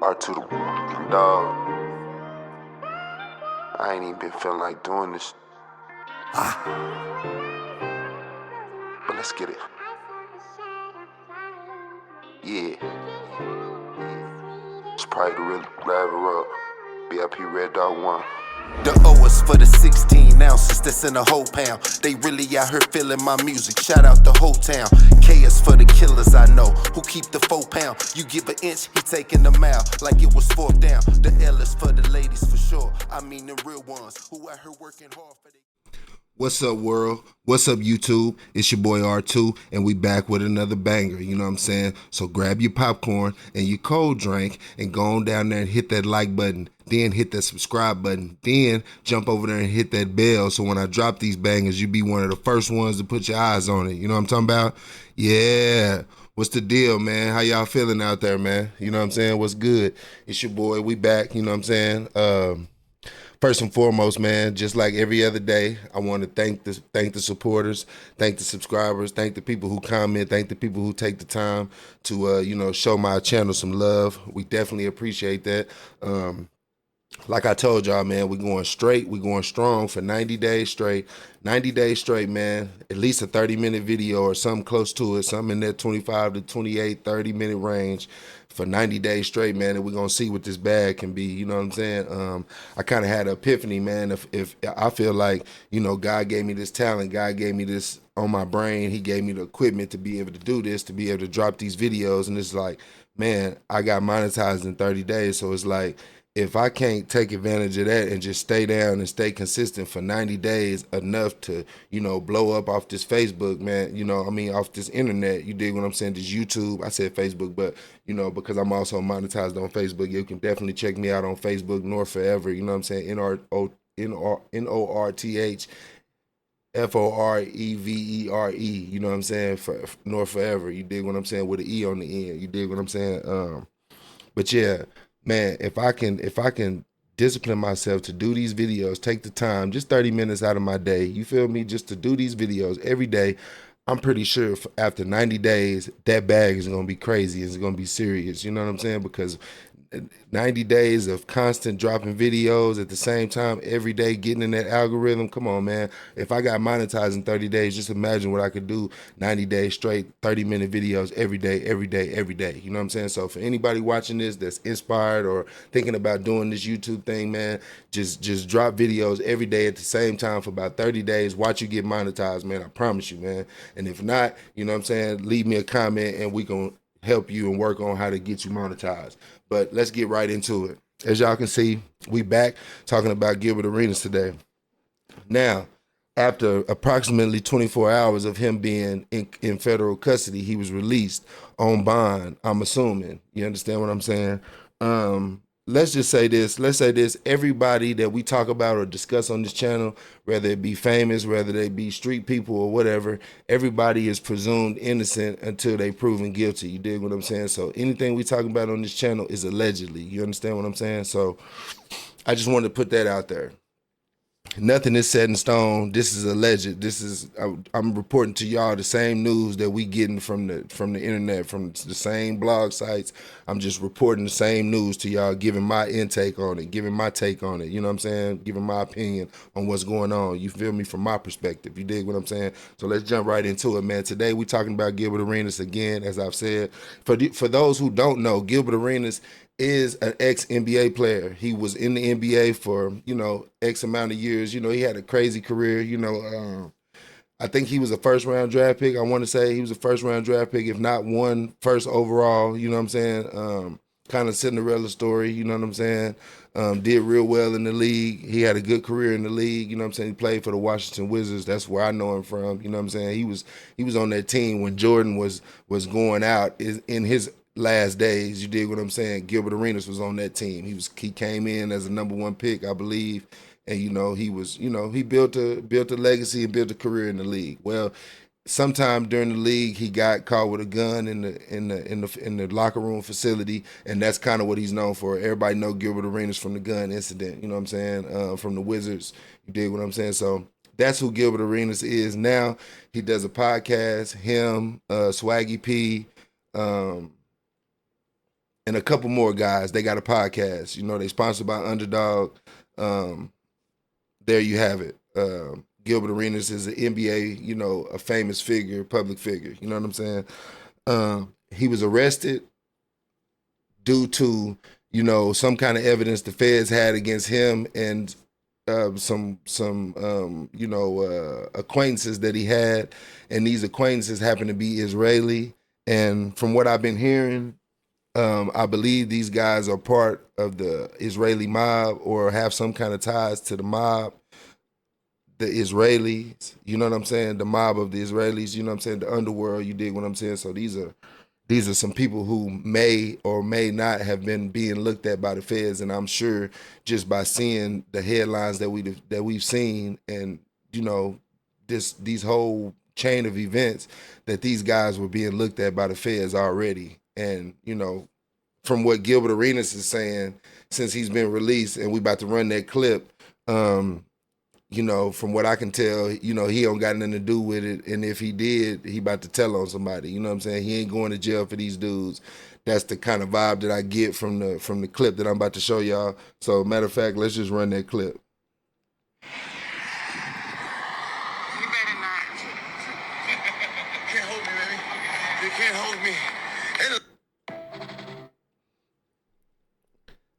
R2 the dog. I ain't even been feeling like doing this. But let's get it. Yeah. It's probably the real level up. BIP Red Dog 1. The O is for the 16 ounces that's in the whole pound. They really out here feeling my music. Shout out the whole town. K is for the killers I know who keep the 4 pound. You give an inch, he taking the mile like it was 4th down. The L is for the ladies for sure. I mean the real ones who out here working hard for they. What's up, world? What's up, YouTube? It's your boy R2, and we back with another banger, you know what I'm saying? So grab your popcorn and your cold drink and go on down there and hit that like button, then hit that subscribe button, then jump over there and hit that bell so when I drop these bangers, you be one of the first ones to put your eyes on it. You know what I'm talking about? Yeah. What's the deal, man? How y'all feeling out there, man? You know what I'm saying? What's good? It's your boy. We back, you know what I'm saying? First and foremost, man, just like every other day, I want to thank the supporters, thank the subscribers, thank the people who comment, thank the people who take the time to show my channel some love. We definitely appreciate that. Like I told y'all, man, we're going straight, we're going strong for 90 days straight. 90 days straight, man. At least a 30-minute video or something close to it, something in that 25 to 28, 30-minute range for 90 days straight, man, and we're gonna see what this bag can be. You know what I'm saying? I kind of had an epiphany, man. If I feel like, God gave me this talent, God gave me this on my brain, he gave me the equipment to be able to do this, to be able to drop these videos, and it's like, man, I got monetized in 30 days, so it's like, if I can't take advantage of that and just stay down and stay consistent for 90 days enough to, blow up off this Facebook, man, off this internet, you dig what I'm saying, this YouTube, I said Facebook, but, because I'm also monetized on Facebook, you can definitely check me out on Facebook, North Forever, you know what I'm saying, North Forevere, you know what I'm saying, for North Forever, you dig what I'm saying, with an E on the end, you dig what I'm saying, but yeah, man, if I can discipline myself to do these videos, take the time, just 30 minutes out of my day, you feel me, just to do these videos every day, I'm pretty sure after 90 days, that bag is going to be crazy. It's going to be serious. You know what I'm saying? Because 90 days of constant dropping videos at the same time, every day, getting in that algorithm. Come on, man. If I got monetized in 30 days, just imagine what I could do 90 days straight, 30-minute videos every day, every day, every day. You know what I'm saying? So for anybody watching this that's inspired or thinking about doing this YouTube thing, man, just drop videos every day at the same time for about 30 days. Watch you get monetized, man. I promise you, man. And if not, you know what I'm saying, leave me a comment and we can help you and work on how to get you monetized. But let's get right into it. As y'all can see, we back talking about Gilbert Arenas today. Now, after approximately 24 hours of him being in federal custody, he was released on bond, I'm assuming. You understand what I'm saying? Let's just say this. Let's say this. Everybody that we talk about or discuss on this channel, whether it be famous, whether they be street people or whatever, everybody is presumed innocent until they proven guilty. You dig what I'm saying? So anything we talk about on this channel is allegedly. You understand what I'm saying? So I just wanted to put that out there. Nothing is set in stone. This is alleged. I'm reporting to y'all the same news that we getting from the internet, from the same blog sites. I'm just reporting the same news to y'all, giving my intake on it, giving my take on it. You know what I'm saying? Giving my opinion on what's going on. You feel me? From my perspective. You dig what I'm saying? So let's jump right into it, man. Today we talking about Gilbert Arenas again, as I've said. For those who don't know, Gilbert Arenas is an ex-NBA player. He was in the NBA for, X amount of years. He had a crazy career. I think he was a first-round draft pick. I want to say he was a first-round draft pick, if not one first overall, you know what I'm saying? Kind of Cinderella story, you know what I'm saying? Did real well in the league. He had a good career in the league, you know what I'm saying? He played for the Washington Wizards. That's where I know him from, you know what I'm saying? He was on that team when Jordan was going out in his last days. You dig what I'm saying? Gilbert Arenas was on that team. He came in as a #1 pick, I believe, and he built a legacy and built a career in the league. Well, sometime during the league, he got caught with a gun in the locker room facility, and that's kind of what he's known for. Everybody know Gilbert Arenas from the gun incident. You know what I'm saying? From the Wizards. You dig what I'm saying? So that's who Gilbert Arenas is now. He does a podcast. Him, Swaggy P. and a couple more guys. They got a podcast. You know, they sponsored by Underdog. There you have it. Gilbert Arenas is an NBA, you know, a famous figure, public figure. You know what I'm saying? He was arrested due to, you know, some kind of evidence the feds had against him and some you know, acquaintances that he had, and these acquaintances happen to be Israeli. And from what I've been hearing, I believe these guys are part of the Israeli mob or have some kind of ties to the mob, the Israelis. You know what I'm saying? The mob of the Israelis. You know what I'm saying? The underworld. You dig what I'm saying? So these are some people who may or may not have been being looked at by the feds, and I'm sure just by seeing the headlines that we've seen, and you know, these whole chain of events, that these guys were being looked at by the feds already. And you know, from what Gilbert Arenas is saying, since he's been released, and we about to run that clip, you know, from what I can tell, you know, he don't got nothing to do with it. And if he did, he about to tell on somebody. You know what I'm saying? He ain't going to jail for these dudes. That's the kind of vibe that I get from the clip that I'm about to show y'all. So matter of fact, let's just run that clip. You better not. You can't hold me, baby. You can't hold me.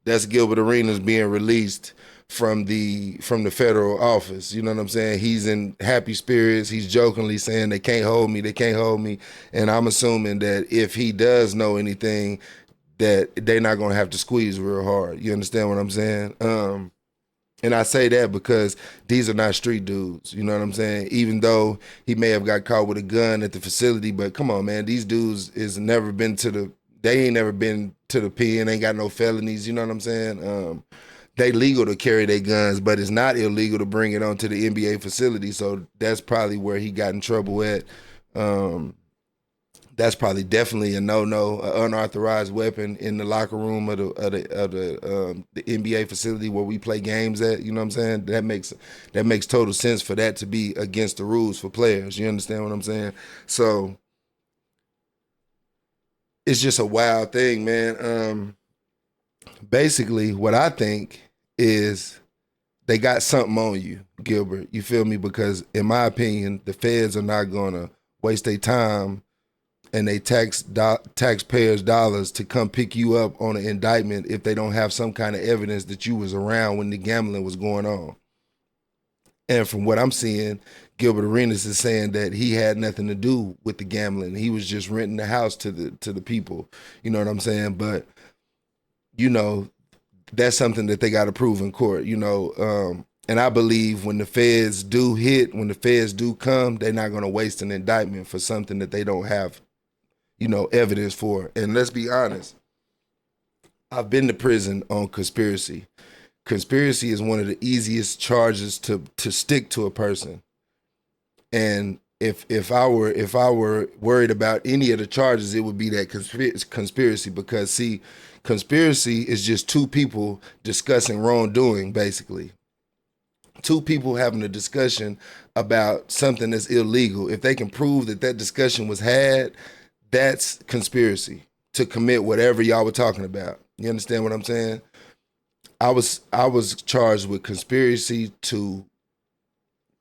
That's Gilbert Arenas being released from the federal office. You know what I'm saying? He's in happy spirits. He's jokingly saying they can't hold me, they can't hold me. And I'm assuming that if he does know anything, that they're not gonna have to squeeze real hard. You understand what I'm saying? And I say that because these are not street dudes. You know what I'm saying? Even though he may have got caught with a gun at the facility, but come on, man, these dudes they ain't never been to the pen, ain't got no felonies. You know what I'm saying? They legal to carry their guns, but it's not illegal to bring it onto the NBA facility. So that's probably where he got in trouble at. That's probably definitely a no-no, an unauthorized weapon in the locker room of the NBA facility where we play games at. You know what I'm saying? That makes total sense for that to be against the rules for players. You understand what I'm saying? So it's just a wild thing, man. Basically, what I think is they got something on you, Gilbert. You feel me? Because in my opinion, the feds are not gonna waste their time and they taxpayers' dollars to come pick you up on an indictment if they don't have some kind of evidence that you was around when the gambling was going on. And from what I'm seeing, Gilbert Arenas is saying that he had nothing to do with the gambling. He was just renting the house to the people. You know what I'm saying? But you know, that's something that they got to prove in court. You know, and I believe when the feds do come, they're not going to waste an indictment for something that they don't have, you know, evidence for. And let's be honest, I've been to prison on conspiracy. Conspiracy is one of the easiest charges to stick to a person. And if I were worried about any of the charges, it would be that conspiracy. Because see, conspiracy is just two people discussing wrongdoing, basically. Two people having a discussion about something that's illegal. If they can prove that discussion was had, that's conspiracy to commit whatever y'all were talking about. You understand what I'm saying? I was charged with conspiracy to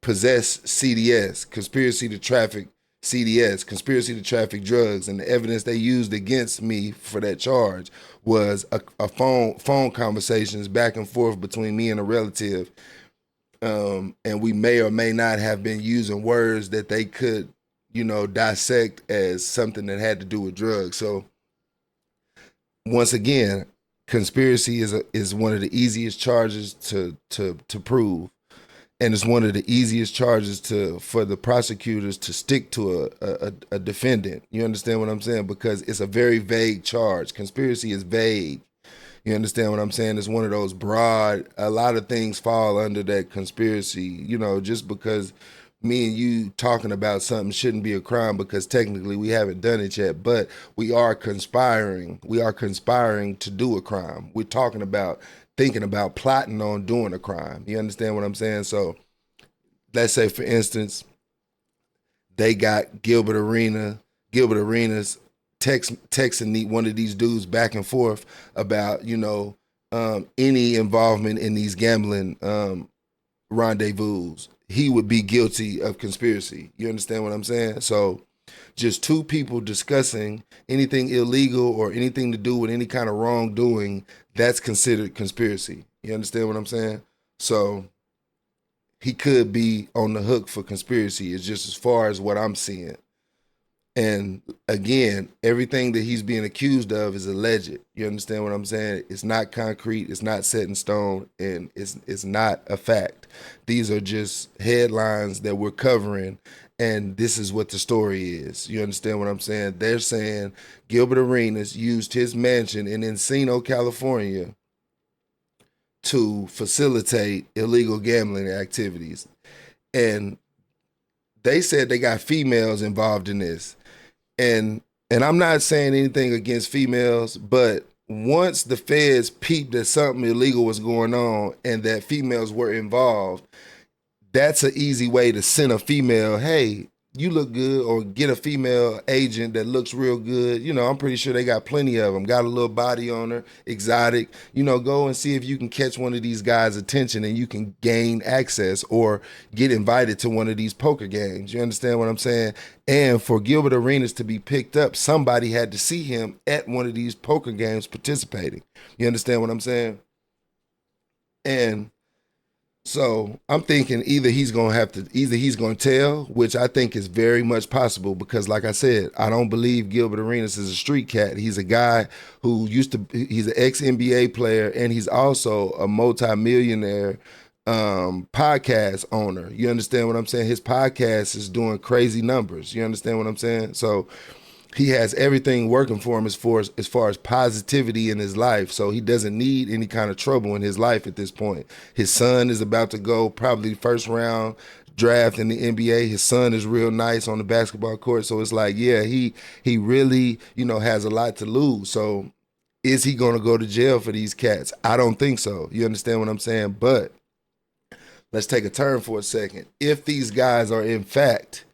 possess CDS, conspiracy to traffic CDS, conspiracy to traffic drugs, and the evidence they used against me for that charge was a phone conversations back and forth between me and a relative, and we may or may not have been using words that they could, you know, dissect as something that had to do with drugs. So once again, conspiracy is one of the easiest charges to prove, and it's one of the easiest charges for the prosecutors to stick to a defendant. You understand what I'm saying? Because it's a very vague charge. Conspiracy is vague. You understand what I'm saying? It's one of those broad, a lot of things fall under that conspiracy. You know, just because me and you talking about something shouldn't be a crime because technically we haven't done it yet, but we are conspiring. We are conspiring to do a crime. We're thinking about plotting on doing a crime. You understand what I'm saying? So let's say, for instance, they got Gilbert Arenas texting one of these dudes back and forth about, any involvement in these gambling rendezvous, he would be guilty of conspiracy. You understand what I'm saying? So just two people discussing anything illegal or anything to do with any kind of wrongdoing, that's considered conspiracy. You understand what I'm saying? So he could be on the hook for conspiracy. It's just as far as what I'm seeing. And again, everything that he's being accused of is alleged. You understand what I'm saying? It's not concrete, it's not set in stone, and it's not a fact. These are just headlines that we're covering, and this is what the story is. You understand what I'm saying? They're saying Gilbert Arenas used his mansion in Encino, California to facilitate illegal gambling activities. And they said they got females involved in this. And I'm not saying anything against females, but once the feds peeped that something illegal was going on and that females were involved, that's an easy way to send a female, hey, you look good, or get a female agent that looks real good. I'm pretty sure they got plenty of them. Got a little body on her, exotic. Go and see if you can catch one of these guys' attention and you can gain access or get invited to one of these poker games. You understand what I'm saying? And for Gilbert Arenas to be picked up, somebody had to see him at one of these poker games participating. You understand what I'm saying? And so I'm thinking either he's going to tell, which I think is very much possible, because like I said, I don't believe Gilbert Arenas is a street cat. He's a guy who he's an ex-NBA player, and he's also a multi-millionaire podcast owner. You understand what I'm saying? His podcast is doing crazy numbers. You understand what I'm saying? So he has everything working for him as far as positivity in his life. So he doesn't need any kind of trouble in his life at this point. His son is about to go probably first round draft in the NBA. His son is real nice on the basketball court. So it's like, yeah, he really, has a lot to lose. So is he going to go to jail for these cats? I don't think so. You understand what I'm saying? But let's take a turn for a second. If these guys are in fact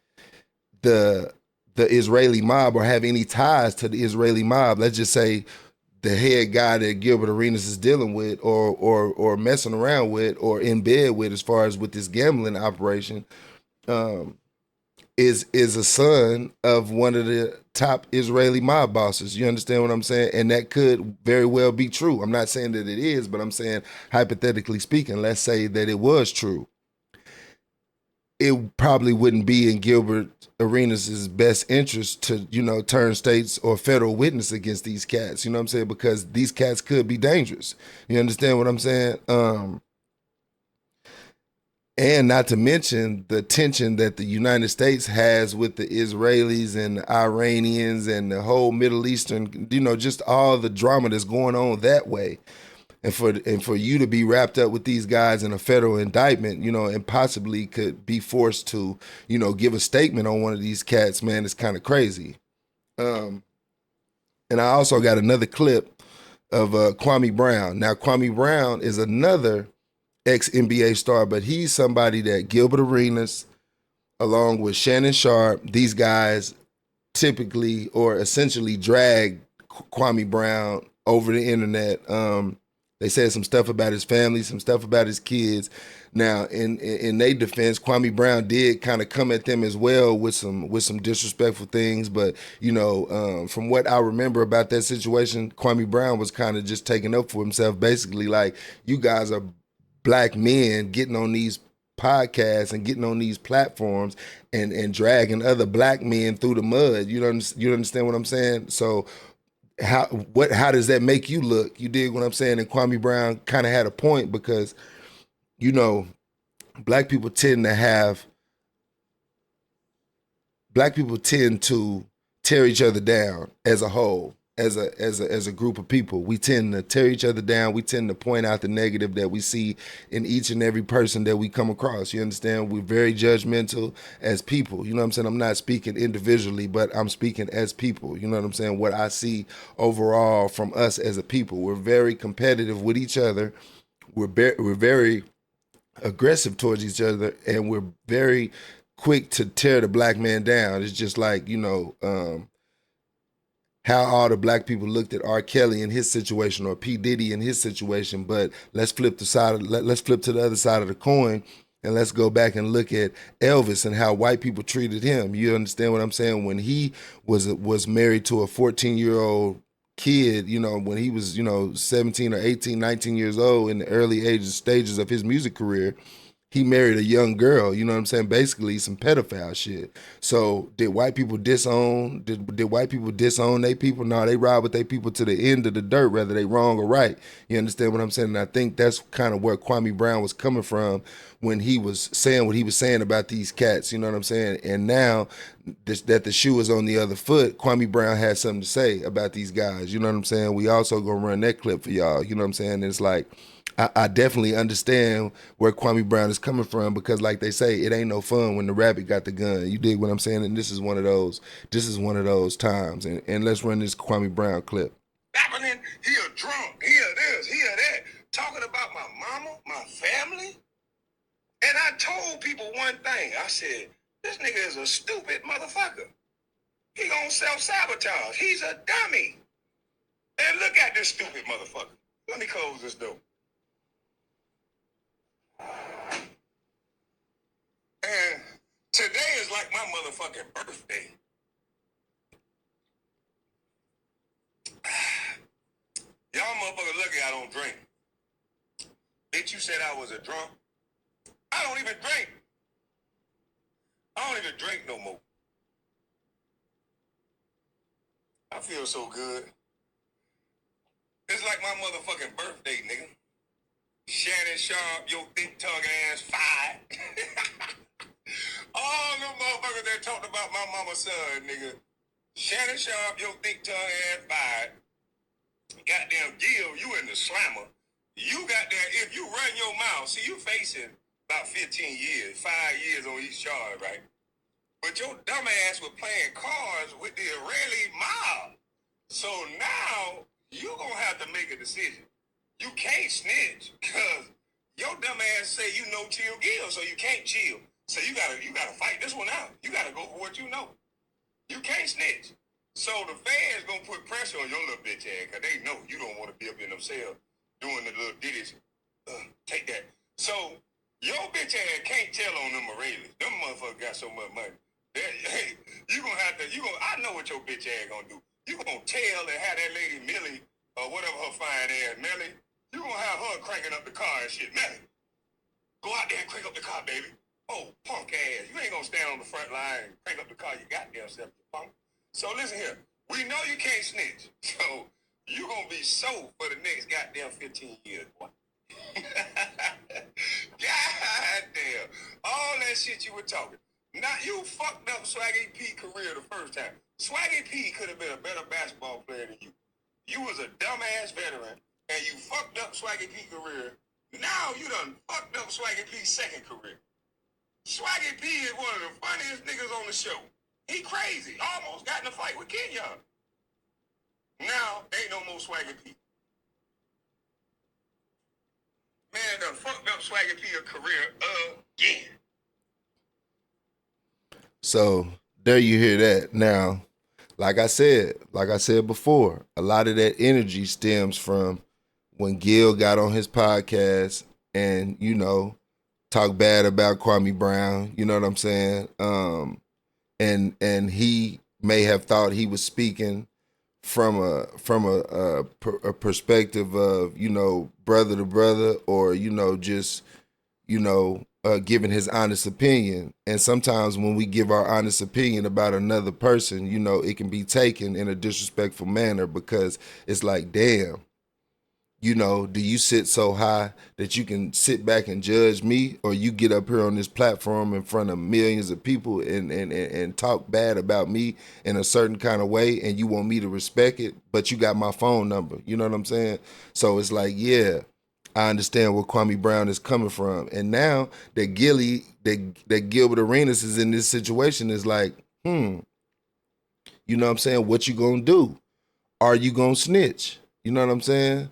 the Israeli mob, or have any ties to the Israeli mob, let's just say the head guy that Gilbert Arenas is dealing with or messing around with or in bed with, as far as with this gambling operation, is a son of one of the top Israeli mob bosses. You understand what I'm saying? And that could very well be true. I'm not saying that it is, but I'm saying, hypothetically speaking, let's say that it was true. It probably wouldn't be in Gilbert Arenas' best interest to, turn states or federal witness against these cats, you know what I'm saying? Because these cats could be dangerous. You understand what I'm saying? And not to mention the tension that the United States has with the Israelis and the Iranians and the whole Middle Eastern, just all the drama that's going on that way. And for you to be wrapped up with these guys in a federal indictment, and possibly could be forced to, give a statement on one of these cats, man, it's kind of crazy. And I also got another clip of Kwame Brown. Now, Kwame Brown is another ex-NBA star, but he's somebody that Gilbert Arenas, along with Shannon Sharp, these guys typically or essentially drag Kwame Brown over the internet. They said some stuff about his family, some stuff about his kids. Now, in their defense, Kwame Brown did kind of come at them as well with some disrespectful things. But from what I remember about that situation, Kwame Brown was kind of just taking up for himself, basically like, you guys are black men getting on these podcasts and getting on these platforms and dragging other black men through the mud. You understand what I'm saying? So how does that make you look? You dig what I'm saying? And Kwame Brown kind of had a point, because black people tend to tear each other down as a whole, as a group of people. We tend to tear each other down. We tend to point out the negative that we see in each and every person that we come across. You understand? We're very judgmental as people. You know what I'm saying? I'm not speaking individually, but I'm speaking as people. You know what I'm saying? What I see overall from us as a people. We're very competitive with each other. We're very aggressive towards each other, and we're very quick to tear the black man down. It's just like, how all the black people looked at R. Kelly in his situation or P. Diddy in his situation, but let's flip let's flip to the other side of the coin and let's go back and look at Elvis and how white people treated him. You understand what I'm saying? When he was married to a 14-year-old kid, you know, when he was, you know, 17 or 18, 19 years old in the early stages of his music career, he married a young girl, you know what I'm saying? Basically some pedophile shit. So did white people disown, did white people disown their people? No, they ride with their people to the end of the dirt, whether they wrong or right. You understand what I'm saying? And I think that's kind of where Kwame Brown was coming from when he was saying what he was saying about these cats, you know what I'm saying? And now that the shoe is on the other foot, Kwame Brown had something to say about these guys, you know what I'm saying? We also gonna run that clip for y'all, you know what I'm saying? And it's like, I definitely understand where Kwame Brown is coming from because, like they say, it ain't no fun when the rabbit got the gun. You dig what I'm saying? And this is one of those. This is one of those times. And let's run this Kwame Brown clip. Happening, he a drunk, he a this, he a that, talking about my mama, my family. And I told people one thing. I said, this nigga is a stupid motherfucker. He gonna self-sabotage. He's a dummy. And look at this stupid motherfucker. Let me close this door. And today is like my motherfucking birthday. Y'all motherfuckers lucky I don't drink. Bitch, you said I was a drunk. I don't even drink. I don't even drink no more. I feel so good. It's like my motherfucking birthday, nigga. Shannon Sharp, your thick tongue ass fired. All them motherfuckers that talked about my mama's son, nigga. Shannon Sharp, your thick tongue ass fired. Goddamn Gil, you in the slammer. You goddamn, if you run your mouth, see you facing about 15 years, 5 years on each charge, right? But your dumb ass was playing cards with the Israeli mob. So now you gonna have to make a decision. You can't snitch because your dumb ass say you know chill Gil, so you can't chill. So you gotta fight this one out. You gotta go for what you know. You can't snitch. So the fans gonna put pressure on your little bitch ass because they know you don't want to be up in them cells doing the little ditties. Take that. So your bitch ass can't tell on them Israelis. Them motherfuckers got so much money. Hey, you gonna have to. I know what your bitch ass gonna do. You gonna tell and have that lady Millie or whatever her fine ass Millie. You gonna have her cranking up the car and shit. Millie, go out there and crank up the car, baby. Oh, punk ass. You ain't gonna stand on the front line and crank up the car you goddamn self, you punk. So listen here. We know you can't snitch. So you gonna be sold for the next goddamn 15 years, boy. Goddamn. All that shit you were talking. Now you fucked up Swaggy P career the first time. Swaggy P could have been a better basketball player than you. You was a dumbass veteran and you fucked up Swaggy P career. Now you done fucked up Swaggy P's second career. Swaggy P is one of the funniest niggas on the show. He crazy. Almost got in a fight with Kenyon. Now, ain't no more Swaggy P. Man, done fucked up Swaggy P a career again. So there you hear that. Now, like I said before, a lot of that energy stems from when Gil got on his podcast and, you know, talk bad about Kwame Brown, you know what I'm saying? And he may have thought he was speaking from a perspective of, you know, brother to brother, or, you know, just, you know, giving his honest opinion. And sometimes when we give our honest opinion about another person, you know, it can be taken in a disrespectful manner because it's like, damn, you know, do you sit so high that you can sit back and judge me, or you get up here on this platform in front of millions of people and talk bad about me in a certain kind of way, and you want me to respect it, but you got my phone number, you know what I'm saying? So it's like, yeah, I understand where Kwame Brown is coming from. And now that Gilbert Arenas is in this situation, is like, you know what I'm saying? What you gonna do? Are you gonna snitch? You know what I'm saying?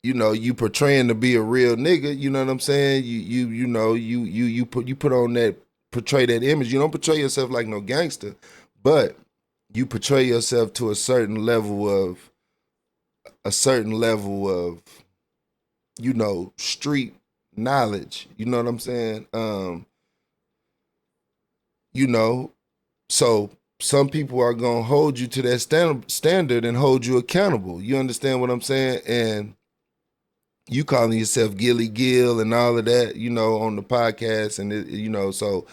You know, you portraying to be a real nigga, you know what I'm saying? You put on that, portray that image. You don't portray yourself like no gangster, but you portray yourself to a certain level of street knowledge. You know what I'm saying? You know, so some people are gonna hold you to that standard and hold you accountable. You understand what I'm saying? And you calling yourself Gilly Gill and all of that, on the podcast, and so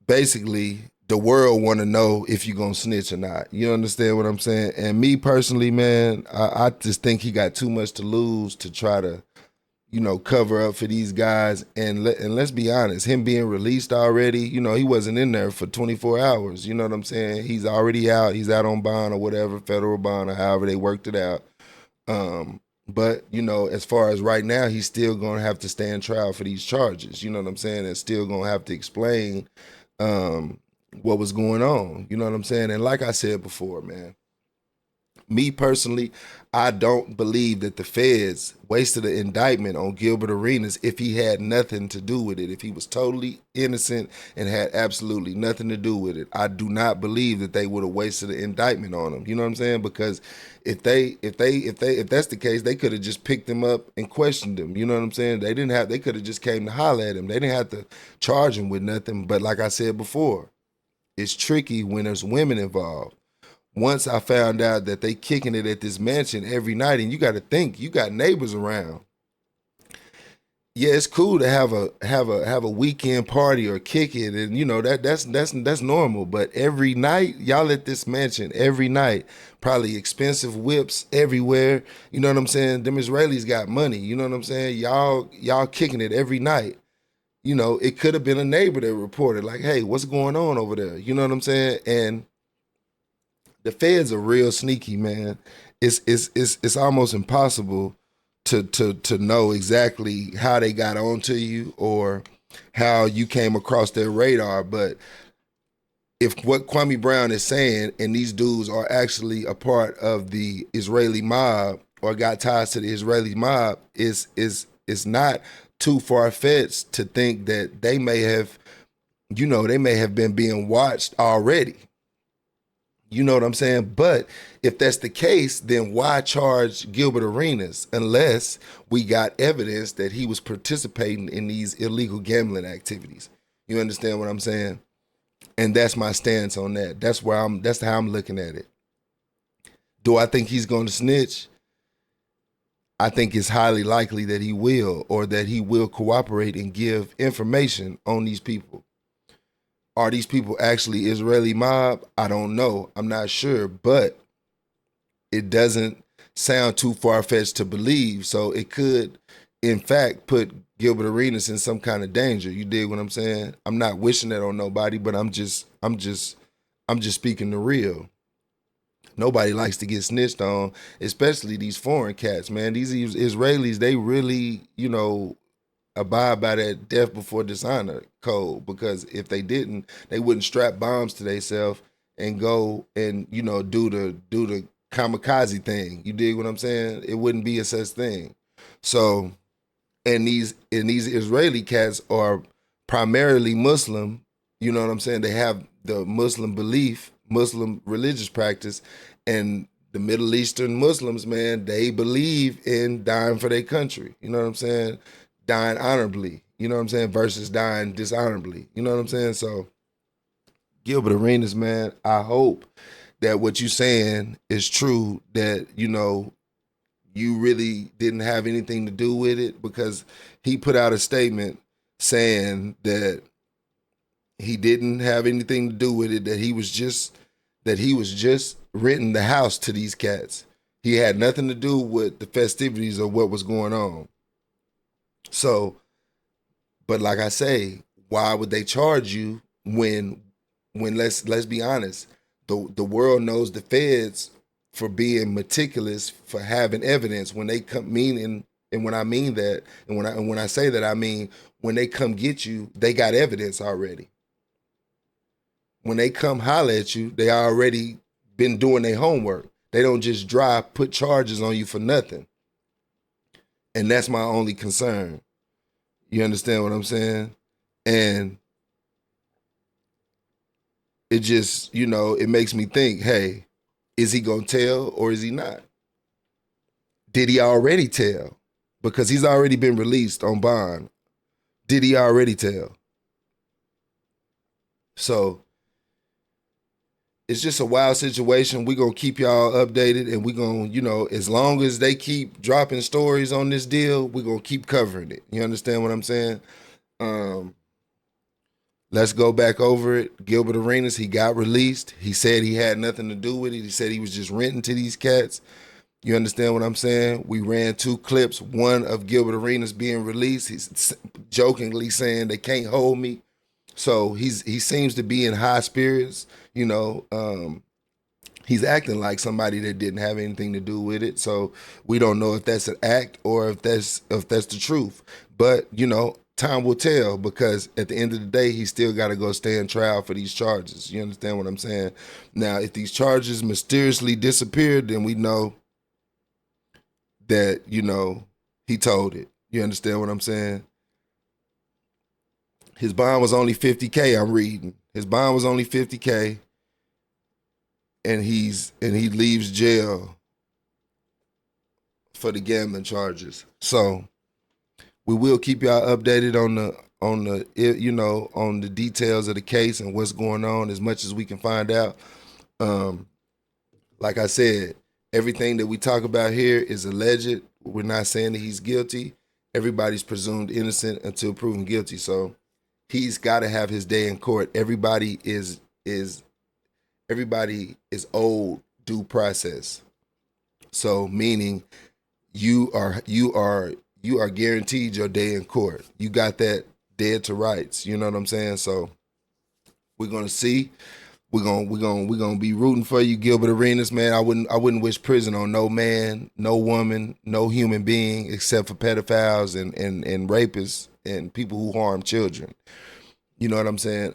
basically the world want to know if you're gonna snitch or not. You understand what I'm saying? And me personally, man, I just think he got too much to lose to try to, cover up for these guys. And let's be honest, him being released already, he wasn't in there for 24 hours. You know what I'm saying? He's already out. He's out on bond or whatever, federal bond or however they worked it out. But as far as right now, he's still gonna have to stand trial for these charges. You know what I'm saying? And still gonna have to explain what was going on. You know what I'm saying? And like I said before, man, me personally, I don't believe that the feds wasted an indictment on Gilbert Arenas if he had nothing to do with it. If he was totally innocent and had absolutely nothing to do with it, I do not believe that they would have wasted an indictment on him. You know what I'm saying? Because if that's the case, they could have just picked him up and questioned him. You know what I'm saying? They could have just came to holler at him. They didn't have to charge him with nothing. But like I said before, it's tricky when there's women involved. Once I found out that they kicking it at this mansion every night, and you got to think, you got neighbors around. Yeah, it's cool to have a weekend party or kick it, and that's normal. But every night, y'all at this mansion every night, probably expensive whips everywhere. You know what I'm saying? Them Israelis got money. You know what I'm saying? Y'all kicking it every night. It could have been a neighbor that reported, like, hey, what's going on over there? You know what I'm saying? And the feds are real sneaky, man. It's almost impossible to know exactly how they got onto you or how you came across their radar. But if what Kwame Brown is saying, and these dudes are actually a part of the Israeli mob or got ties to the Israeli mob, is not too far-fetched to think that they may have been being watched already. You know what I'm saying? But if that's the case, then why charge Gilbert Arenas unless we got evidence that he was participating in these illegal gambling activities? You understand what I'm saying? And that's my stance on that. That's how I'm looking at it. Do I think he's going to snitch? I think it's highly likely that he will, or that he will cooperate and give information on these people. Are these people actually Israeli mob? I don't know. I'm not sure, but it doesn't sound too far-fetched to believe. So it could, in fact, put Gilbert Arenas in some kind of danger. You dig what I'm saying? I'm not wishing that on nobody, but I'm just speaking the real. Nobody likes to get snitched on, especially these foreign cats, man. These Israelis, they really, abide by that death before dishonor code, because if they didn't, they wouldn't strap bombs to themselves and go and do the kamikaze thing. You dig what I'm saying? It wouldn't be a such thing. So, and these Israeli cats are primarily Muslim. You know what I'm saying? They have the Muslim belief, Muslim religious practice, and the Middle Eastern Muslims, man, they believe in dying for their country. You know what I'm saying? Dying honorably, you know what I'm saying, versus dying dishonorably. You know what I'm saying? So, Gilbert Arenas, man, I hope that what you're saying is true, that, you really didn't have anything to do with it, because he put out a statement saying that he didn't have anything to do with it, that he was just renting the house to these cats. He had nothing to do with the festivities or what was going on. So, but like I say, why would they charge you when let's be honest, the world knows the feds for being meticulous, for having evidence when they come, and when I mean that, and when I say that, I mean when they come get you, they got evidence already. When they come holler at you, they already been doing their homework. They don't just put charges on you for nothing. And that's my only concern. You understand what I'm saying? And it just, it makes me think, hey, is he gonna tell or is he not? Did he already tell? Because he's already been released on bond. Did he already tell? So it's just a wild situation. We're gonna keep y'all updated, and we're gonna, as long as they keep dropping stories on this deal, we're gonna keep covering it. You understand what I'm saying? Let's go back over it. Gilbert Arenas, he got released. He said he had nothing to do with it. He said he was just renting to these cats. You understand what I'm saying? We ran 2 clips, one of Gilbert Arenas being released. He's jokingly saying they can't hold me. So he seems to be in high spirits. He's acting like somebody that didn't have anything to do with it. So we don't know if that's an act or if that's the truth. But time will tell, because at the end of the day, he still got to go stand trial for these charges. You understand what I'm saying? Now, if these charges mysteriously disappeared, then we know that, he told it. You understand what I'm saying? His bond was only $50K, I'm reading. His bond was only $50K, and he leaves jail for the gambling charges. So we will keep y'all updated on the details of the case and what's going on as much as we can find out. Like I said, everything that we talk about here is alleged. We're not saying that he's guilty. Everybody's presumed innocent until proven guilty. So he's got to have his day in court. Everybody is owed due process. So meaning you are guaranteed your day in court. You got that dead to rights. You know what I'm saying? So we're gonna see. We're gonna be rooting for you, Gilbert Arenas, man. I wouldn't wish prison on no man, no woman, no human being except for pedophiles and rapists and people who harm children. You know what I'm saying?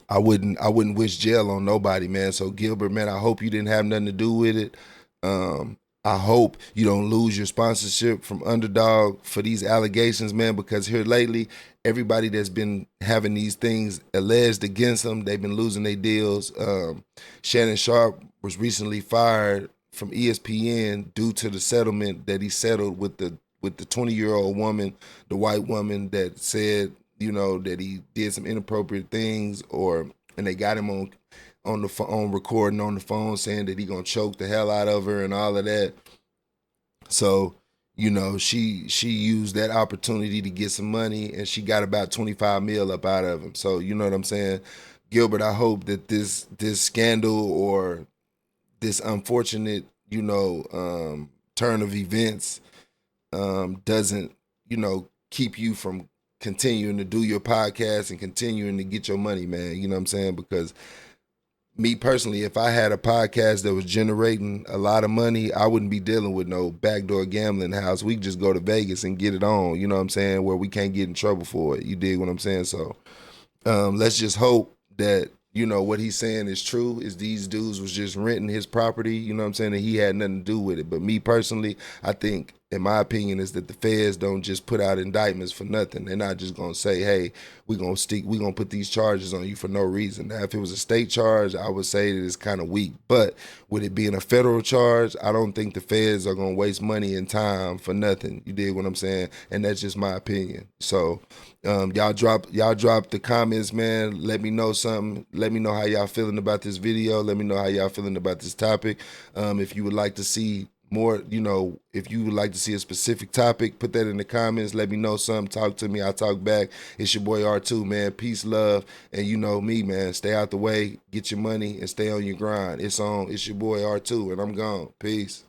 I wouldn't wish jail on nobody, man. So Gilbert, man, I hope you didn't have nothing to do with it. I hope you don't lose your sponsorship from Underdog for these allegations, man, because here lately, everybody that's been having these things alleged against them, they've been losing their deals. Shannon Sharp was recently fired from ESPN due to the settlement that he settled with the 20-year-old woman, the white woman that said, that he did some inappropriate things, and they got him on recording on the phone saying that he gonna choke the hell out of her and all of that. So, she used that opportunity to get some money, and she got about 25 mil up out of him. So, you know what I'm saying? Gilbert, I hope that this scandal or this unfortunate, turn of events doesn't, keep you from continuing to do your podcast and continuing to get your money, man. You know what I'm saying? Because me personally, if I had a podcast that was generating a lot of money, I wouldn't be dealing with no backdoor gambling house. We could just go to Vegas and get it on, you know what I'm saying, where we can't get in trouble for it. You dig what I'm saying? So let's just hope that, what he's saying is true, is these dudes was just renting his property, you know what I'm saying, and he had nothing to do with it. But me personally, I think, in my opinion, is that the feds don't just put out indictments for nothing. They're not just gonna say, hey, we're gonna put these charges on you for no reason. Now, if it was a state charge, I would say that it's kind of weak. But with it being a federal charge, I don't think the feds are gonna waste money and time for nothing. You dig what I'm saying? And that's just my opinion. So y'all drop the comments, man. Let me know something. Let me know how y'all feeling about this video. Let me know how y'all feeling about this topic. If you would like to see more, if you would like to see a specific topic, put that in the comments. Let me know something. Talk to me. I'll talk back. It's your boy R2, man. Peace, love, and you know me, man. Stay out the way, get your money, and stay on your grind. It's your boy R2, and I'm gone. Peace.